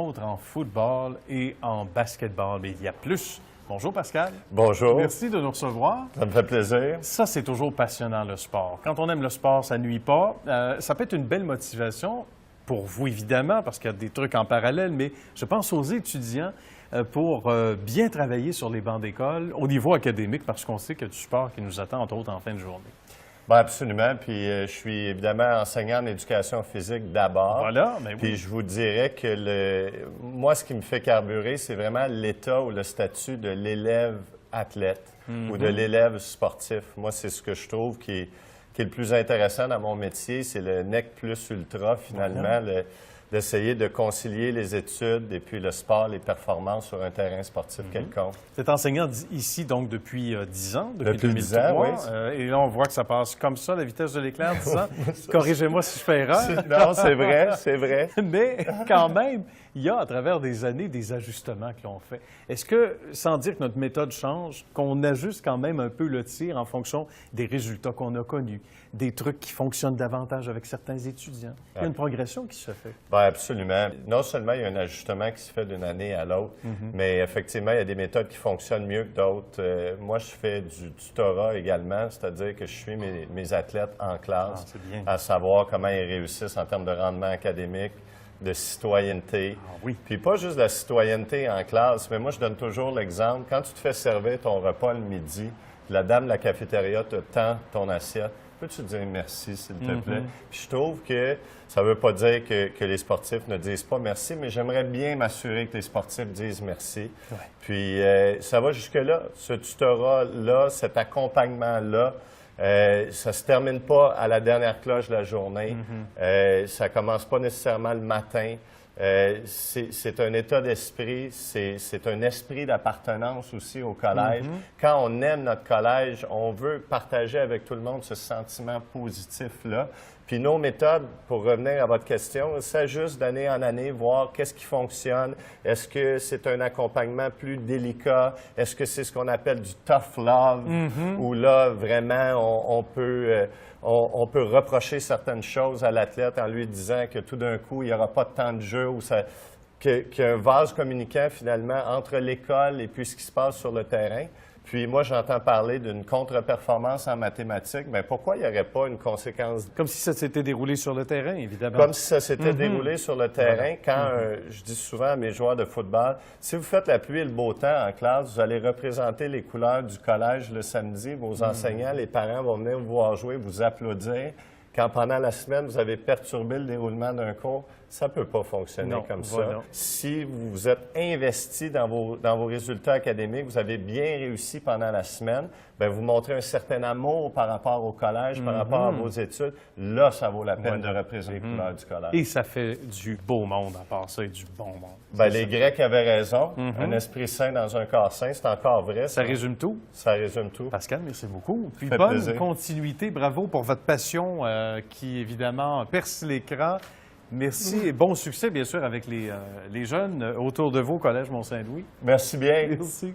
autres en football et en basketball. Mais il y a plus. Bonjour Pascal. Bonjour. Merci de nous recevoir. Ça me fait plaisir. Ça, c'est toujours passionnant, le sport. Quand on aime le sport, ça nuit pas. Ça peut être une belle motivation pour vous, évidemment, parce qu'il y a des trucs en parallèle, mais je pense aux étudiants pour bien travailler sur les bancs d'école au niveau académique, parce qu'on sait qu'il y a du sport qui nous attend, entre autres, en fin de journée. Bien, absolument. Puis je suis évidemment enseignant en éducation physique d'abord. Voilà, mais oui. Puis je vous dirais que moi, ce qui me fait carburer, c'est vraiment l'état ou le statut de l'élève athlète ou de l'élève sportif. Moi, c'est ce que je trouve qui est le plus intéressant dans mon métier, c'est le nec plus ultra, finalement, d'essayer de concilier les études et puis le sport, les performances sur un terrain sportif quelconque. Vous êtes enseignant ici, donc, depuis 10 ans, depuis 10 2003. ans, oui. Et là, on voit que ça passe comme ça, la vitesse de l'éclair, 10 ans. Corrigez-moi si je fais erreur. Non, c'est vrai, c'est vrai. Mais quand même, il y a, à travers des années, des ajustements qui ont fait. Est-ce que, sans dire que notre méthode change, qu'on ajuste quand même un peu le tir en fonction des résultats qu'on a connus, des trucs qui fonctionnent davantage avec certains étudiants? Il y a une progression qui se fait. Bien, absolument. Non seulement il y a un ajustement qui se fait d'une année à l'autre, mais effectivement, il y a des méthodes qui fonctionnent mieux que d'autres. Moi, je fais du tutorat également, c'est-à-dire que je suis mes athlètes en classe, à savoir comment ils réussissent en termes de rendement académique, de citoyenneté. Ah, oui. Puis pas juste de la citoyenneté en classe, mais moi, je donne toujours l'exemple. Quand tu te fais servir ton repas le midi, la dame de la cafétéria te tend ton assiette, peux-tu dire merci, s'il te plaît? Puis je trouve que ça ne veut pas dire que les sportifs ne disent pas merci, mais j'aimerais bien m'assurer que les sportifs disent merci. Ouais. Puis ça va jusque-là. Ce tutorat-là, cet accompagnement-là, ça ne se termine pas à la dernière cloche de la journée. Ça ne commence pas nécessairement le matin. C'est un état d'esprit, c'est un esprit d'appartenance aussi au collège. Quand on aime notre collège, on veut partager avec tout le monde ce sentiment positif-là. Puis nos méthodes, pour revenir à votre question, s'ajustent d'année en année, voir qu'est-ce qui fonctionne. Est-ce que c'est un accompagnement plus délicat? Est-ce que c'est ce qu'on appelle du tough love? Où là, vraiment, on peut reprocher certaines choses à l'athlète en lui disant que tout d'un coup, il n'y aura pas de temps de jeu ou qu'il y a un vase communicant finalement entre l'école et puis ce qui se passe sur le terrain. Puis moi, j'entends parler d'une contre-performance en mathématiques. Bien, pourquoi il n'y aurait pas une conséquence? Comme si ça s'était déroulé sur le terrain, évidemment. Comme si ça s'était déroulé sur le terrain. Quand je dis souvent à mes joueurs de football, si vous faites la pluie et le beau temps en classe, vous allez représenter les couleurs du collège le samedi. Vos enseignants, les parents vont venir vous voir jouer, vous applaudir. Quand pendant la semaine, vous avez perturbé le déroulement d'un cours, ça ne peut pas fonctionner comme ça. Si vous vous êtes investi dans vos résultats académiques, vous avez bien réussi pendant la semaine, bien, vous montrez un certain amour par rapport au collège, par rapport à vos études. Là, ça vaut la peine de représenter les couleurs du collège. Et ça fait du beau monde, à part ça, et du bon monde. Bien, les Grecs avaient raison. Un esprit sain dans un corps sain, c'est encore vrai. Ça résume tout. Ça résume tout. Pascal, merci beaucoup. Puis fait bonne plaisir. continuité. Bravo pour votre passion qui, évidemment, perce l'écran. Merci et bon succès, bien sûr, avec les jeunes autour de vous au Collège Mont-Saint-Louis. Merci bien. Merci.